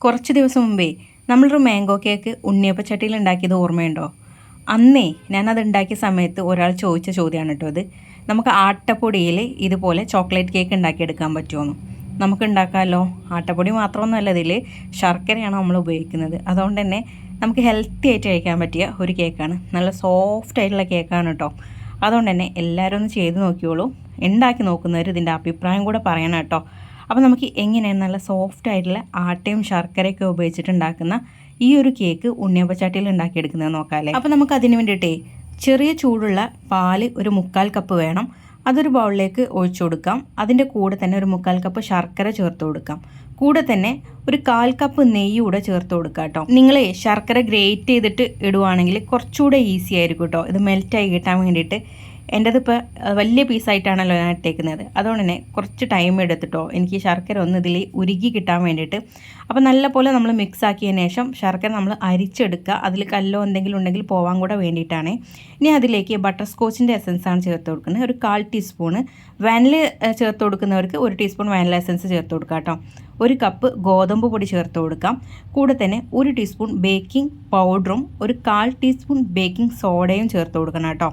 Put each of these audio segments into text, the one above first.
കുറച്ച് ദിവസം മുമ്പേ നമ്മളൊരു മാംഗോ കേക്ക് ഉണ്ണിയപ്പച്ചട്ടിയിൽ ഉണ്ടാക്കിയത് ഓർമ്മയുണ്ടോ? അന്നേ ഞാനത് ഉണ്ടാക്കിയ സമയത്ത് ഒരാൾ ചോദിച്ച ചോദ്യമാണ് കേട്ടോ അത്. നമുക്ക് ആട്ടപ്പൊടിയിൽ ഇതുപോലെ ചോക്ലേറ്റ് കേക്ക് ഉണ്ടാക്കിയെടുക്കാൻ പറ്റുമോ? നമുക്ക് ഉണ്ടാക്കാമല്ലോ. ആട്ടപ്പൊടി മാത്രമൊന്നുമല്ല, ഇതിൽ ശർക്കരയാണ് നമ്മൾ ഉപയോഗിക്കുന്നത്. അതുകൊണ്ട് തന്നെ നമുക്ക് ഹെൽത്തി ആയിട്ട് കഴിക്കാൻ പറ്റിയ ഒരു കേക്കാണ്. നല്ല സോഫ്റ്റ് ആയിട്ടുള്ള കേക്കാണ് കേട്ടോ. അതുകൊണ്ട് തന്നെ എല്ലാവരും ഒന്ന് ചെയ്ത് നോക്കിയോളൂ. ഉണ്ടാക്കി നോക്കുന്നവർ ഇതിൻ്റെ അഭിപ്രായം കൂടെ പറയണം കേട്ടോ. അപ്പോൾ നമുക്ക് എങ്ങനെയാണ് നല്ല സോഫ്റ്റ് ആയിട്ടുള്ള ആട്ടയും ശർക്കരയൊക്കെ ഉപയോഗിച്ചിട്ട് ഉണ്ടാക്കുന്ന ഈ ഒരു കേക്ക് ഉണ്ണിയപ്പച്ചട്ടിയിൽ ഉണ്ടാക്കിയെടുക്കുന്നത് നോക്കാമല്ലേ. അപ്പോൾ നമുക്ക് അതിന് വേണ്ടിയിട്ടേ ചെറിയ ചൂടുള്ള പാല് ഒരു 1/4 കപ്പ് വേണം. അതൊരു ബൗളിലേക്ക് ഒഴിച്ചു കൊടുക്കാം. അതിൻ്റെ കൂടെ തന്നെ ഒരു 1/4 കപ്പ് ശർക്കര ചേർത്ത് കൊടുക്കാം. കൂടെ തന്നെ ഒരു 1/4 കപ്പ് നെയ്യ് കൂടെ ചേർത്ത് കൊടുക്കുക കേട്ടോ. നിങ്ങളെ ശർക്കര ഗ്രേറ്റ് ചെയ്തിട്ട് ഇടുവാണെങ്കിൽ കുറച്ചുകൂടെ ഈസി ആയിരിക്കും കേട്ടോ ഇത് മെൽറ്റായി കിട്ടാൻ വേണ്ടിയിട്ട്. എൻ്റെതിപ്പോൾ വലിയ പീസായിട്ടാണല്ലോ ഞാൻ ഇട്ടേക്കുന്നത്. അതുകൊണ്ട് തന്നെ കുറച്ച് ടൈം എടുത്തിട്ടോ എനിക്ക് ശർക്കര ഒന്ന് ഇതിൽ ഉരുകി കിട്ടാൻ വേണ്ടിയിട്ട്. അപ്പോൾ നല്ലപോലെ നമ്മൾ മിക്സ് ആക്കിയതിന് ശേഷം ശർക്കര നമ്മൾ അരിച്ചെടുക്കുക. അതിൽ കല്ലോ എന്തെങ്കിലും ഉണ്ടെങ്കിൽ പോകാൻ കൂടെ വേണ്ടിയിട്ടാണ്. ഇനി അതിലേക്ക് ബട്ടർ സ്കോച്ചിൻ്റെ എസൻസാണ് ചേർത്ത് കൊടുക്കുന്നത്. ഒരു 1/4 ടീസ്പൂണ് വാനില ചേർത്ത് കൊടുക്കുന്നവർക്ക് 1 ടീസ്പൂൺ വാനില എസൻസ് ചേർത്ത് കൊടുക്കുക കേട്ടോ. 1 കപ്പ് ഗോതമ്പ് പൊടി ചേർത്ത് കൊടുക്കാം. കൂടെ തന്നെ 1 ടീസ്പൂൺ ബേക്കിംഗ് പൗഡറും 1/4 ടീസ്പൂൺ ബേക്കിംഗ് സോഡയും ചേർത്ത് കൊടുക്കണം കേട്ടോ.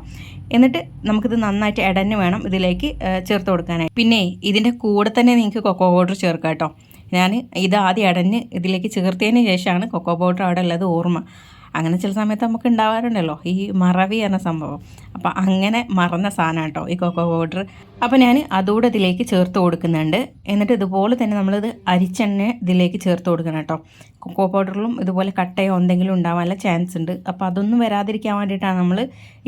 എന്നിട്ട് നമുക്കിത് നന്നായിട്ട് ഇടഞ്ഞ് വേണം ഇതിലേക്ക് ചേർത്ത് കൊടുക്കാനായി. പിന്നെ ഇതിൻ്റെ കൂടെ തന്നെ നിങ്ങൾക്ക് കൊക്കോ പൗഡർ ചേർക്കാം കേട്ടോ. ഞാൻ ഇത് ആദ്യം ഇടഞ്ഞ് ഇതിലേക്ക് ചേർത്തതിന് ശേഷമാണ് കൊക്കോ പൗഡർ അവിടെ ഉള്ളത് ഓർമ്മ. അങ്ങനെ ചില സമയത്ത് നമുക്ക് ഉണ്ടാവാറുണ്ടല്ലോ ഈ മറവി എന്ന സംഭവം. അപ്പോൾ അങ്ങനെ മറന്ന സാധനം കേട്ടോ ഈ കൊക്കോ പൗഡർ. അപ്പോൾ ഞാൻ അതുകൂടെ ഇതിലേക്ക് ചേർത്ത് കൊടുക്കുന്നുണ്ട്. എന്നിട്ട് ഇതുപോലെ തന്നെ നമ്മളിത് അരിച്ചെണ്ണ ഇതിലേക്ക് ചേർത്ത് കൊടുക്കണം കേട്ടോ. കൊക്കോ പൗഡറിലും ഇതുപോലെ കട്ടയോ എന്തെങ്കിലും ഉണ്ടാവാനുള്ള ചാൻസ് ഉണ്ട്. അപ്പോൾ അതൊന്നും വരാതിരിക്കാൻ വേണ്ടിയിട്ടാണ് നമ്മൾ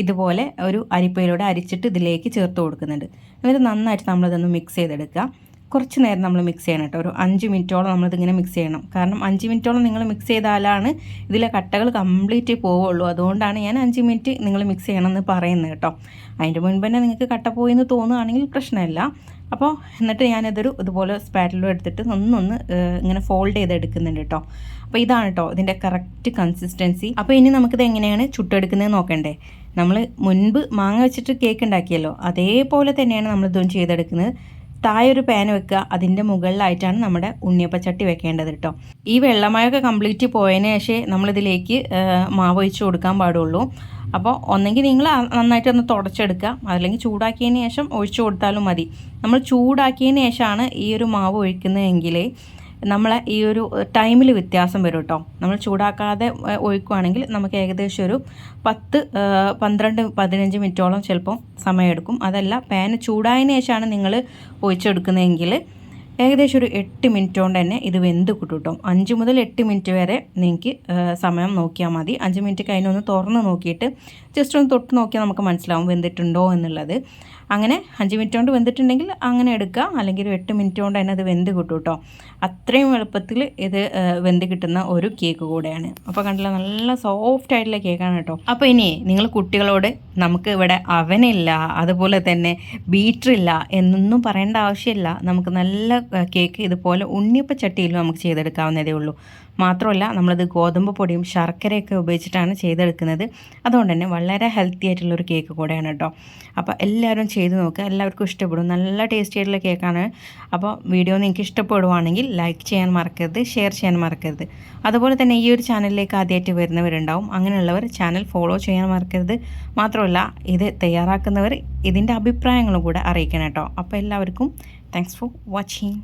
ഇതുപോലെ ഒരു അരിപ്പയിലൂടെ അരിച്ചിട്ട് ഇതിലേക്ക് ചേർത്ത് കൊടുക്കുന്നുണ്ട്. എന്നിട്ട് നന്നായിട്ട് നമ്മളിതൊന്ന് മിക്സ് ചെയ്തെടുക്കുക. കുറച്ച് നേരം നമ്മൾ മിക്സ് ചെയ്യണം കേട്ടോ. ഒരു 5 മിനിറ്റോളം നമ്മളിതിങ്ങനെ മിക്സ് ചെയ്യണം. കാരണം 5 മിനിറ്റോളം നിങ്ങൾ മിക്സ് ചെയ്താലാണ് ഇതിലെ കട്ടകൾ കംപ്ലീറ്റ് പോവുള്ളൂ. അതുകൊണ്ടാണ് ഞാൻ 5 മിനിറ്റ് നിങ്ങൾ മിക്സ് ചെയ്യണമെന്ന് പറയുന്നത് കേട്ടോ. അതിൻ്റെ മുൻപ് തന്നെ നിങ്ങൾക്ക് കട്ട പോയെന്ന് തോന്നുകയാണെങ്കിൽ പ്രശ്നമില്ല. അപ്പോൾ എന്നിട്ട് ഞാനിതൊരു ഇതുപോലെ സ്പാറ്റിലും എടുത്തിട്ട് ഒന്നൊന്ന് ഇങ്ങനെ ഫോൾഡ് ചെയ്തെടുക്കുന്നുണ്ട് കേട്ടോ. അപ്പോൾ ഇതാണ് കേട്ടോ ഇതിൻ്റെ കറക്റ്റ് കൺസിസ്റ്റൻസി. അപ്പോൾ ഇനി നമുക്കിത് എങ്ങനെയാണ് ചുട്ടെടുക്കുന്നത് നോക്കണ്ടേ. നമ്മൾ മുൻപ് മാങ്ങ വെച്ചിട്ട് കേക്ക് ഉണ്ടാക്കിയല്ലോ, അതേപോലെ തന്നെയാണ് നമ്മളിതും ചെയ്തെടുക്കുന്നത്. താഴെ ഒരു പാൻ വെക്കുക. അതിൻ്റെ മുകളിലായിട്ടാണ് നമ്മുടെ ഉണ്ണിയപ്പച്ചട്ടി വെക്കേണ്ടത് കേട്ടോ. ഈ വെള്ളമയമൊക്കെ കംപ്ലീറ്റ് പോയതിന് ശേഷം നമ്മളിതിലേക്ക് മാവ് ഒഴിച്ച് കൊടുക്കാൻ പാടുള്ളൂ. അപ്പോൾ ഒന്നെങ്കിൽ നിങ്ങൾ നന്നായിട്ടൊന്ന് തുടച്ചെടുക്കുക, അല്ലെങ്കിൽ ചൂടാക്കിയതിന് ശേഷം ഒഴിച്ചു കൊടുത്താലും മതി. നമ്മൾ ചൂടാക്കിയതിന് ശേഷമാണ് ഈ ഒരു മാവ് ഒഴിക്കുന്നതെങ്കിൽ നമ്മളെ ഈ ഒരു ടൈമിൽ വ്യത്യാസം വരും കേട്ടോ. നമ്മൾ ചൂടാക്കാതെ ഒഴിക്കുകയാണെങ്കിൽ നമുക്ക് ഏകദേശം ഒരു 10, 12, 15 മിനിറ്റോളം ചിലപ്പം സമയമെടുക്കും. അതല്ല പാന് ചൂടായതിന് ശേഷമാണ് നിങ്ങൾ ഒഴിച്ചെടുക്കുന്നതെങ്കിൽ ഏകദേശം ഒരു 8 മിനിറ്റ് കൊണ്ട് തന്നെ ഇത് വെന്ത് കിട്ടും കേട്ടോ. 5 മുതൽ 8 മിനിറ്റ് വരെ നിങ്ങൾക്ക് സമയം നോക്കിയാൽ മതി. 5 മിനിറ്റ് കഴിഞ്ഞൊന്ന് തുറന്ന് നോക്കിയിട്ട് ജസ്റ്റ് ഒന്ന് തൊട്ട് നോക്കിയാൽ നമുക്ക് മനസ്സിലാവും വെന്തിട്ടുണ്ടോ എന്നുള്ളത്. അങ്ങനെ 5 മിനിറ്റ് കൊണ്ട് വെന്തിട്ടുണ്ടെങ്കിൽ അങ്ങനെ എടുക്കുക, അല്ലെങ്കിൽ ഒരു 8 മിനിറ്റ് കൊണ്ട് തന്നെ അത് വെന്ത് കിട്ടും കേട്ടോ. അത്രയും എളുപ്പത്തിൽ ഇത് വെന്ത് കിട്ടുന്ന ഒരു കേക്ക് കൂടെയാണ്. അപ്പോൾ കണ്ടില്ല, നല്ല സോഫ്റ്റ് ആയിട്ടുള്ള കേക്കാണ് കേട്ടോ. അപ്പോൾ ഇനി നിങ്ങൾ കുട്ടികളോട് നമുക്ക് ഇവിടെ അവനില്ല, അതുപോലെ തന്നെ ബീറ്ററില്ല എന്നൊന്നും പറയേണ്ട ആവശ്യമില്ല. നമുക്ക് നല്ല കേക്ക് ഇതുപോലെ ഉണ്ണിയപ്പച്ചട്ടിയിലും നമുക്ക് ചെയ്തെടുക്കാവുന്നതേ ഉള്ളൂ. മാത്രമല്ല നമ്മളിത് ഗോതമ്പ് പൊടിയും ശർക്കരയൊക്കെ ഉപയോഗിച്ചിട്ടാണ് ചെയ്തെടുക്കുന്നത്. അതുകൊണ്ട് തന്നെ വളരെ ഹെൽത്തി ആയിട്ടുള്ളൊരു കേക്ക് കൂടെയാണ് കേട്ടോ. അപ്പോൾ എല്ലാവരും ചെയ്ത് നോക്കുക, എല്ലാവർക്കും ഇഷ്ടപ്പെടും. നല്ല ടേസ്റ്റി ആയിട്ടുള്ള കേക്കാണ്. അപ്പോൾ വീഡിയോ നിങ്ങൾക്ക് ഇഷ്ടപ്പെടുവാണെങ്കിൽ ലൈക്ക് ചെയ്യാൻ മറക്കരുത്, ഷെയർ ചെയ്യാൻ മറക്കരുത്. അതുപോലെ തന്നെ ഈ ഒരു ചാനലിലേക്ക് ആദ്യമായിട്ട് വരുന്നവരുണ്ടാവും. അങ്ങനെയുള്ളവർ ചാനൽ ഫോളോ ചെയ്യാൻ മറക്കരുത്. മാത്രമല്ല ഇത് തയ്യാറാക്കുന്നവർ ഇതിൻ്റെ അഭിപ്രായങ്ങളും കൂടെ അറിയിക്കണം കേട്ടോ. അപ്പോൾ എല്ലാവർക്കും താങ്ക്സ് ഫോർ വാച്ചിങ്.